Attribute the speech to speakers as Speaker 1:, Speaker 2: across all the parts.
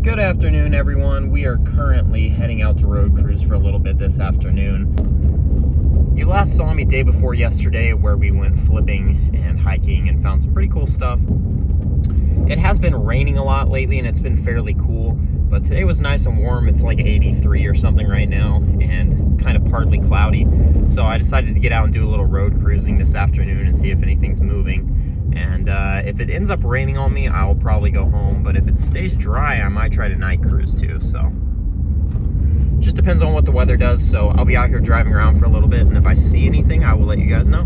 Speaker 1: Good afternoon, everyone. We are currently heading out to road cruise for a little bit this afternoon. You last saw me day before yesterday where we went flipping and hiking and found some pretty cool stuff. It has been raining a lot lately and it's been fairly cool, but today was nice and warm. It's like 83 or something right now and kind of partly cloudy. So I decided to get out and do a little road cruising this afternoon and see if anything's moving. And if it ends up raining on me, I'll probably go home. But if it stays dry, I might try to night cruise too. So just depends on what the weather does. So I'll be out here driving around for a little bit. And if I see anything, I will let you guys know.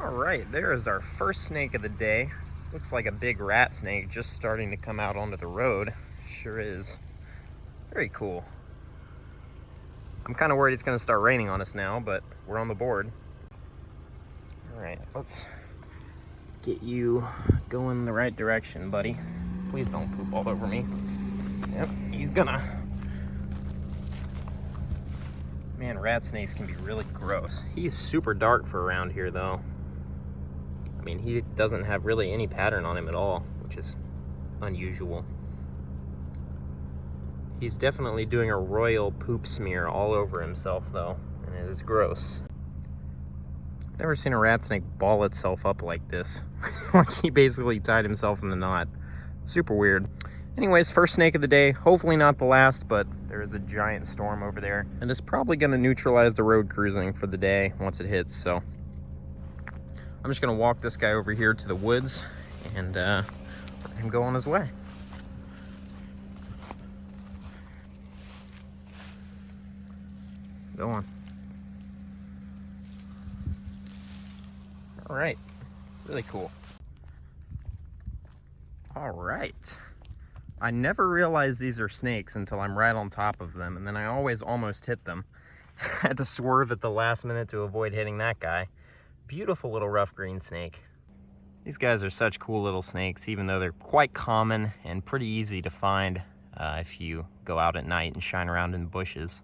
Speaker 1: All right, there is our first snake of the day. Looks like a big rat snake just starting to come out onto the road. Sure is. Very cool. I'm kind of worried it's going to start raining on us now, but we're on the board. All right, let's get you going in the right direction, buddy. Please don't poop all over me. Yep, he's gonna. Man, rat snakes can be really gross. He's super dark for around here, though. I mean, he doesn't have really any pattern on him at all, which is unusual. He's definitely doing a royal poop smear all over himself, though, and it is gross. Never seen a rat snake ball itself up like this. Like he basically tied himself in the knot. Super weird. Anyways, first snake of the day. Hopefully not the last, but there is a giant storm over there. And it's probably going to neutralize the road cruising for the day once it hits. So I'm just going to walk this guy over here to the woods and let him go on his way. Go on. All right, really cool. All right. I never realized these are snakes until I'm right on top of them, and then I always almost hit them. I had to swerve at the last minute to avoid hitting that guy. Beautiful little rough green snake. These guys are such cool little snakes, even though they're quite common and pretty easy to find if you go out at night and shine around in the bushes.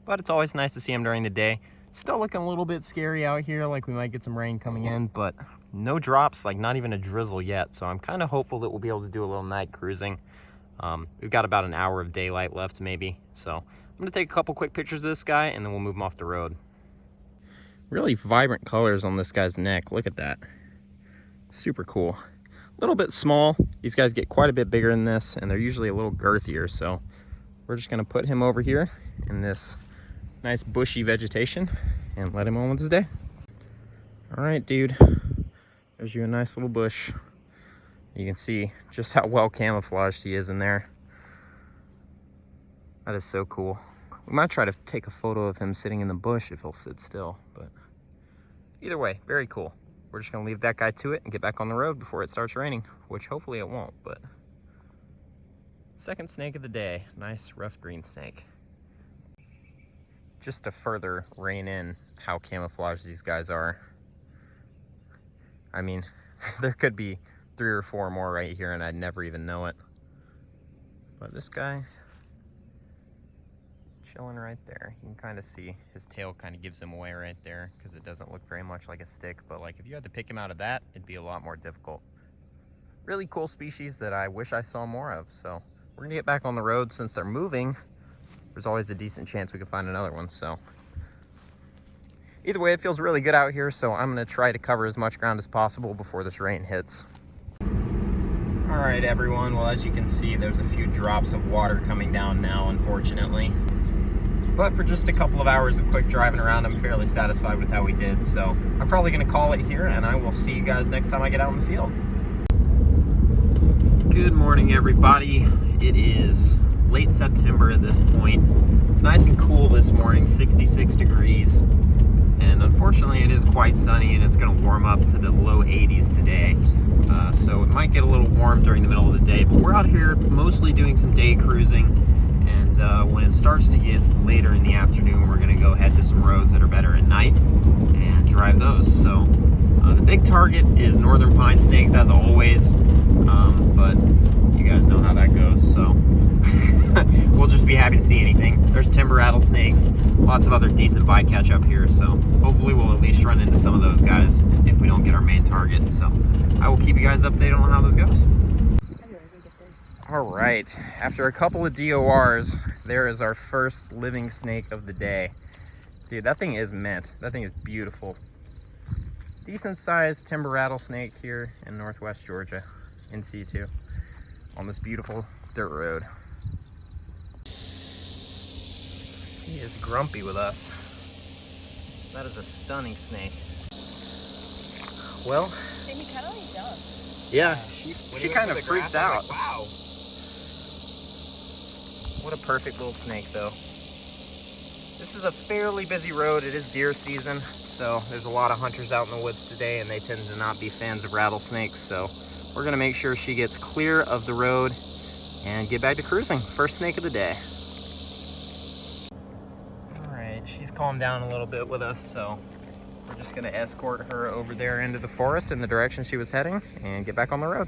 Speaker 1: But it's always nice to see them during the day. Still looking a little bit scary out here, like we might get some rain coming in, but no drops, like not even a drizzle yet. So I'm kind of hopeful that we'll be able to do a little night cruising. We've got about an hour of daylight left maybe. So I'm gonna take a couple quick pictures of this guy and then we'll move him off the road. Really vibrant colors on this guy's neck. Look at that. Super cool. A little bit small. These guys get quite a bit bigger than this and they're usually a little girthier. So we're just gonna put him over here in this nice bushy vegetation and let him on with his day. All right, dude, there's you a nice little bush. You can see just how well camouflaged he is in there. That is so cool. We might try to take a photo of him sitting in the bush if he'll sit still, but either way, very cool. We're just gonna leave that guy to it and get back on the road before it starts raining, which hopefully it won't, but second snake of the day, nice rough green snake. Just to further rein in how camouflaged these guys are. I mean, there could be 3 or 4 more right here and I'd never even know it. But this guy, chilling right there. You can kind of see his tail kind of gives him away right there because it doesn't look very much like a stick. But like if you had to pick him out of that, it'd be a lot more difficult. Really cool species that I wish I saw more of. So we're gonna get back on the road since they're moving. There's always a decent chance we could find another one. So either way, it feels really good out here. So I'm going to try to cover as much ground as possible before this rain hits. All right, everyone. Well, as you can see, there's a few drops of water coming down now, unfortunately. But for just a couple of hours of quick driving around, I'm fairly satisfied with how we did. So I'm probably going to call it here and I will see you guys next time I get out in the field. Good morning, everybody. It is late September at this point. It's nice and cool this morning, 66 degrees. And unfortunately it is quite sunny and it's going to warm up to the low 80s today. So it might get a little warm during the middle of the day, but we're out here mostly doing some day cruising. And when it starts to get later in the afternoon, we're going to go head to some roads that are better at night and drive those. So the big target is northern pine snakes as always, but you guys know how that goes. So we'll just be happy to see anything. There's timber rattlesnakes, lots of other decent bycatch up here, so hopefully we'll at least run into some of those guys if we don't get our main target. So I will keep you guys updated on how this goes. All right, after a couple of DORs, there is our first living snake of the day. Dude, that thing is mint. That thing is beautiful. Decent sized timber rattlesnake here in Northwest Georgia, in situ, on this beautiful dirt road. He is grumpy with us. That is a stunning snake. Well,
Speaker 2: He kind of like jumped.
Speaker 1: yeah, she kind of freaked out.
Speaker 3: Like, wow.
Speaker 1: What a perfect little snake, though. This is a fairly busy road. It is deer season, so there's a lot of hunters out in the woods today, and they tend to not be fans of rattlesnakes. So we're gonna make sure she gets clear of the road and get back to cruising. First snake of the day. All right, she's calmed down a little bit with us, so we're just gonna escort her over there into the forest in the direction she was heading and get back on the road.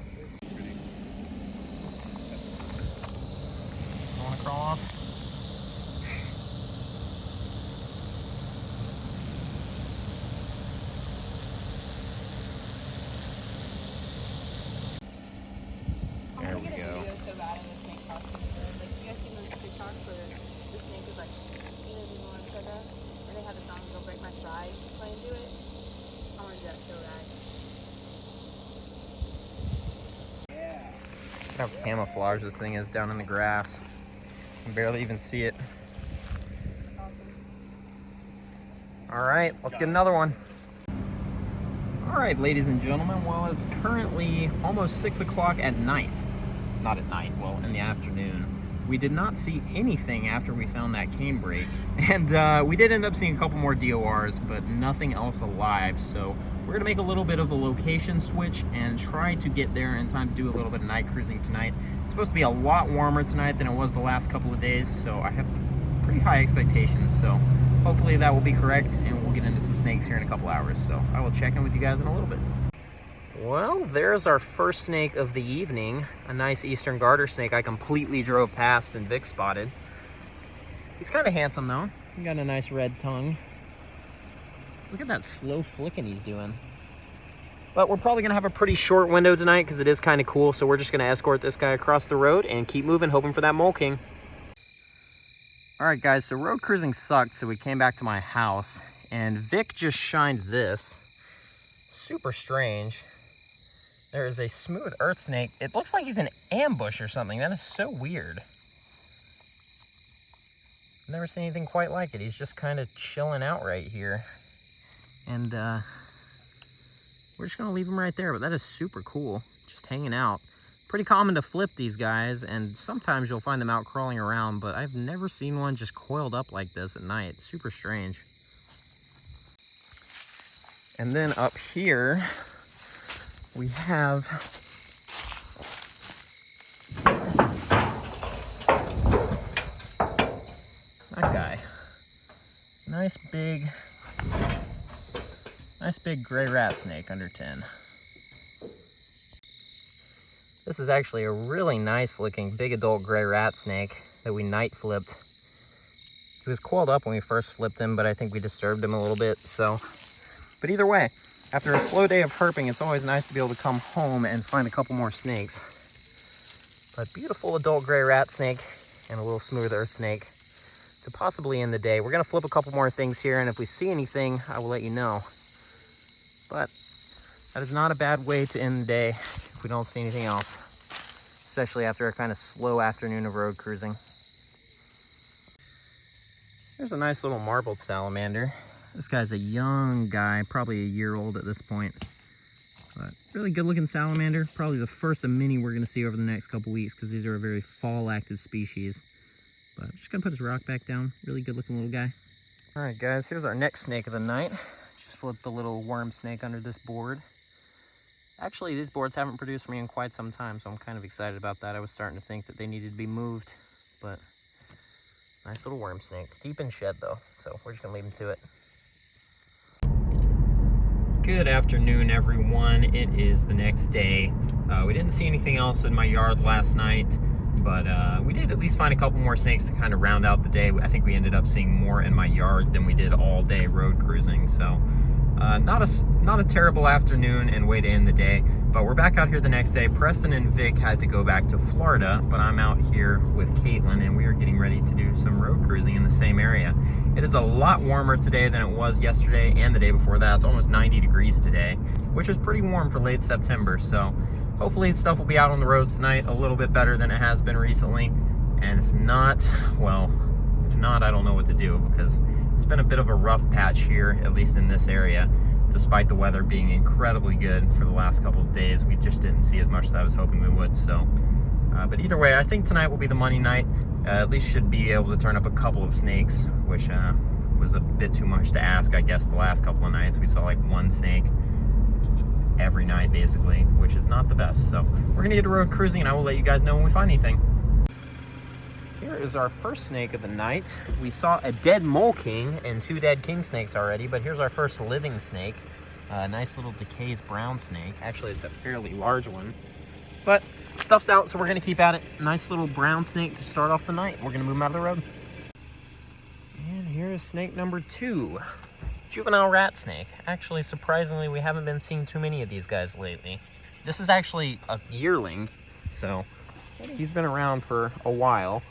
Speaker 1: Wanna crawl off? There we go.
Speaker 2: So bad in the snake costume. Like, you guys seen those TikToks where the snake is like, you know, more etc. And they have the song "Don't Break My Stride" playing to it. I want to do that so bad.
Speaker 1: Look how camouflage this thing is down in the grass. You can barely even see it. All right, let's get another one. All right, ladies and gentlemen, well, it's currently almost 6 o'clock at night. Not at night, well, in the afternoon. We did not see anything after we found that cane break. And we did end up seeing a couple more DORs, but nothing else alive. So we're gonna make a little bit of a location switch and try to get there in time to do a little bit of night cruising tonight. It's supposed to be a lot warmer tonight than it was the last couple of days, so I have pretty high expectations. So hopefully that will be correct, and we'll get into some snakes here in a couple hours. So I will check in with you guys in a little bit. Well, there's our first snake of the evening, a nice eastern garter snake I completely drove past and Vic spotted. He's kind of handsome though. He got a nice red tongue. Look at that slow flicking he's doing. But we're probably gonna have a pretty short window tonight because it is kind of cool, so we're just gonna escort this guy across the road and keep moving, hoping for that mole king. All right, guys, so road cruising sucked, so we came back to my house, and Vic just shined this. Super strange. There is a smooth earth snake. It looks like he's in ambush or something. That is so weird. I've never seen anything quite like it. He's just kind of chilling out right here. And we're just gonna leave him right there, but that is super cool. Just hanging out. Pretty common to flip these guys, and sometimes you'll find them out crawling around, but I've never seen one just coiled up like this at night. Super strange. And then up here, we have that guy. Nice big gray rat snake under 10. This is actually a really nice looking big adult gray rat snake that we night flipped. He was coiled up when we first flipped him, but I think we disturbed him a little bit, so. But either way, after a slow day of herping, it's always nice to be able to come home and find a couple more snakes. But beautiful adult gray rat snake and a little smooth earth snake to possibly end the day. We're gonna flip a couple more things here, and if we see anything, I will let you know. But that is not a bad way to end the day if we don't see anything else, especially after a kind of slow afternoon of road cruising. There's a nice little marbled salamander. This guy's a young guy, probably a year old at this point. But really good looking salamander. Probably the first of many we're gonna see over the next couple weeks because these are a very fall active species. But just gonna put his rock back down. Really good looking little guy. All right, guys, here's our next snake of the night. Just flipped a little worm snake under this board. Actually, these boards haven't produced for me in quite some time, so I'm kind of excited about that. I was starting to think that they needed to be moved, but nice little worm snake. Deep in shed though, so we're just gonna leave him to it. Good afternoon, everyone. It is the next day. We didn't see anything else in my yard last night, but we did at least find a couple more snakes to kind of round out the day. I think we ended up seeing more in my yard than we did all day road cruising, so not a terrible afternoon and way to end the day. But we're back out here the next day. Preston and Vic had to go back to Florida, but I'm out here with Caitlin, and we are getting ready to do some road cruising in the same area. It is a lot warmer today than it was yesterday and the day before that. It's almost 90 degrees today, which is pretty warm for late September. So hopefully stuff will be out on the roads tonight a little bit better than it has been recently. And if not, well, I don't know what to do, because it's been a bit of a rough patch here, at least in this area. Despite the weather being incredibly good for the last couple of days, we just didn't see as much as I was hoping we would. So, but either way, I think tonight will be the money night. At least should be able to turn up a couple of snakes, which was a bit too much to ask, I guess, the last couple of nights. We saw like one snake every night, basically, which is not the best. So we're gonna get to road cruising, and I will let you guys know when we find anything. Here is our first snake of the night. We saw a dead mole king and 2 dead king snakes already, but here's our first living snake. A nice little Decay's brown snake. Actually, it's a fairly large one, but stuff's out, so we're gonna keep at it. Nice little brown snake to start off the night. We're gonna move him out of the road. And here is snake number 2. Juvenile rat snake. Actually, surprisingly, we haven't been seeing too many of these guys lately. This is actually a yearling, so he's been around for a while.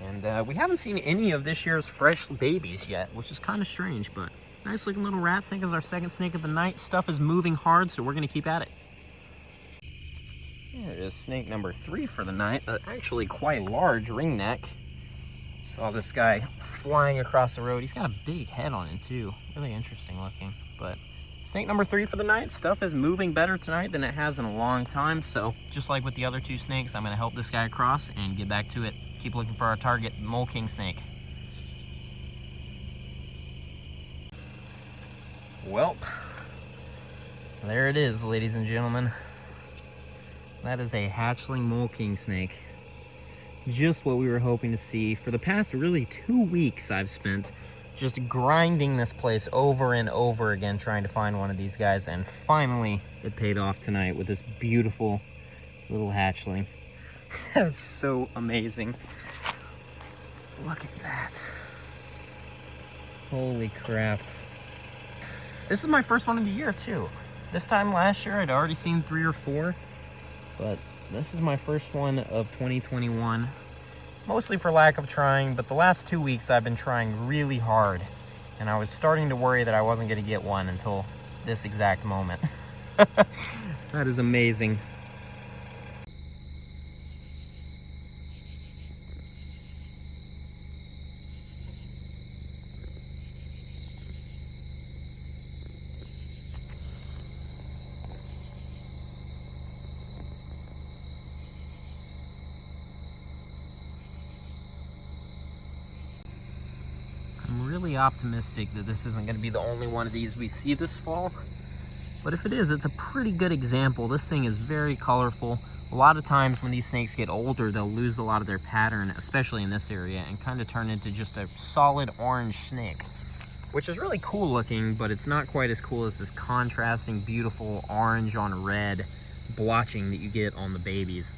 Speaker 1: And we haven't seen any of this year's fresh babies yet, which is kind of strange, but nice looking little rat snake is our second snake of the night. Stuff is moving hard, so we're gonna keep at it. Here is snake number 3 for the night. Actually quite large ringneck. Saw this guy flying across the road. He's got a big head on him too. Really interesting looking. But snake number 3 for the night. Stuff is moving better tonight than it has in a long time. So just like with the other 2 snakes, I'm gonna help this guy across and get back to it. Keep looking for our target, mole king snake. Well, there it is, ladies and gentlemen. That is a hatchling mole king snake. Just what we were hoping to see. For the past really 2 weeks, I've spent just grinding this place over and over again, trying to find one of these guys, and finally it paid off tonight with this beautiful little hatchling. That's so amazing. Look at that. Holy crap. This is my first one of the year too. This time last year I'd already seen 3 or 4, but this is my first one of 2021. Mostly for lack of trying, but the last 2 weeks I've been trying really hard, and I was starting to worry that I wasn't going to get one until this exact moment. That is amazing. I'm really optimistic that this isn't going to be the only one of these we see this fall. But if it is, it's a pretty good example. This thing is very colorful. A lot of times when these snakes get older, they'll lose a lot of their pattern, especially in this area, and kind of turn into just a solid orange snake, which is really cool looking, but it's not quite as cool as this contrasting, beautiful orange on red blotching that you get on the babies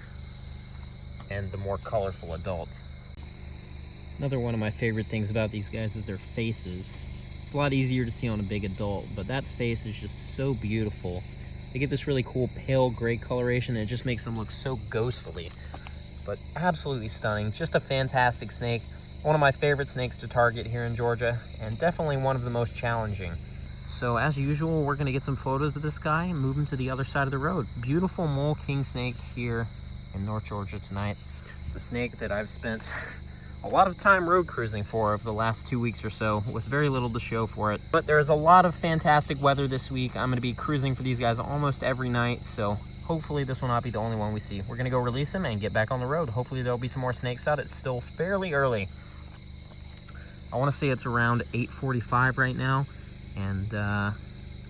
Speaker 1: and the more colorful adults. Another one of my favorite things about these guys is their faces. It's a lot easier to see on a big adult, but that face is just so beautiful. They get this really cool pale gray coloration, and it just makes them look so ghostly. But absolutely stunning. Just a fantastic snake. One of my favorite snakes to target here in Georgia, and definitely one of the most challenging. So as usual, we're gonna get some photos of this guy and move him to the other side of the road. Beautiful mole king snake here in North Georgia tonight. The snake that I've spent a lot of time road cruising for over the last 2 weeks or so, with very little to show for it. But there's a lot of fantastic weather this week. I'm gonna be cruising for these guys almost every night, so hopefully this will not be the only one we see. We're gonna go release him and get back on the road. Hopefully there'll be some more snakes out. It's still fairly early. I wanna say it's around 8:45 right now, and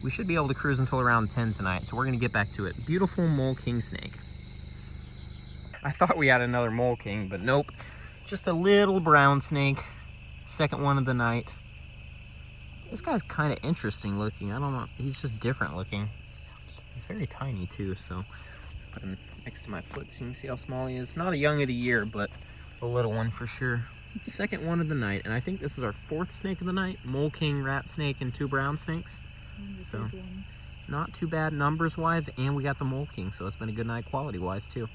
Speaker 1: we should be able to cruise until around 10 tonight, so we're gonna get back to it. Beautiful mole king snake. I thought we had another mole king, but nope. Just a little brown snake, second one of the night. This guy's kind of interesting looking. I don't know, he's just different looking. He's very tiny too, so put him next to my foot so you can see how small he is. Not a young of the year, but a little one for sure. Second one of the night, and I think this is our 4th snake of the night. Mole king, rat snake, and 2 brown snakes. So Not too bad numbers wise, and we got the mole king, so it's been a good night quality wise too.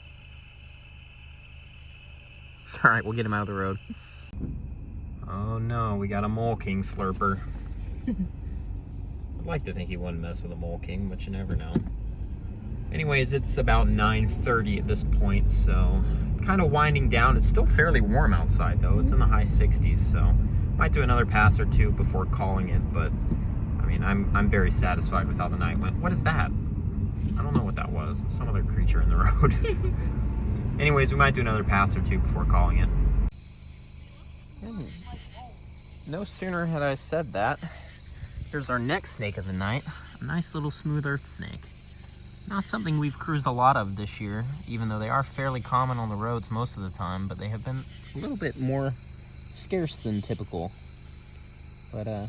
Speaker 1: All right, we'll get him out of the road. Oh no, we got a mole king slurper. I'd like to think he wouldn't mess with a mole king, but you never know. Anyways, it's about 9:30 at this point, so kind of winding down. It's still fairly warm outside though. It's in the high 60s, so might do another pass or two before calling it, but I mean, I'm very satisfied with how the night went. What is that? I don't know what that was. Some other creature in the road. Anyways, we might do another pass or two before calling it. And no sooner had I said that, here's our next snake of the night. A nice little smooth earth snake. Not something we've cruised a lot of this year, even though they are fairly common on the roads most of the time, but they have been a little bit more scarce than typical. But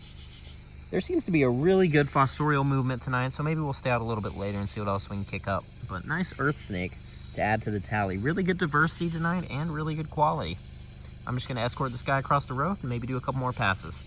Speaker 1: there seems to be a really good fossorial movement tonight, so maybe we'll stay out a little bit later and see what else we can kick up. But nice earth snake to add to the tally. Really good diversity tonight and really good quality. I'm just going to escort this guy across the road and maybe do a couple more passes.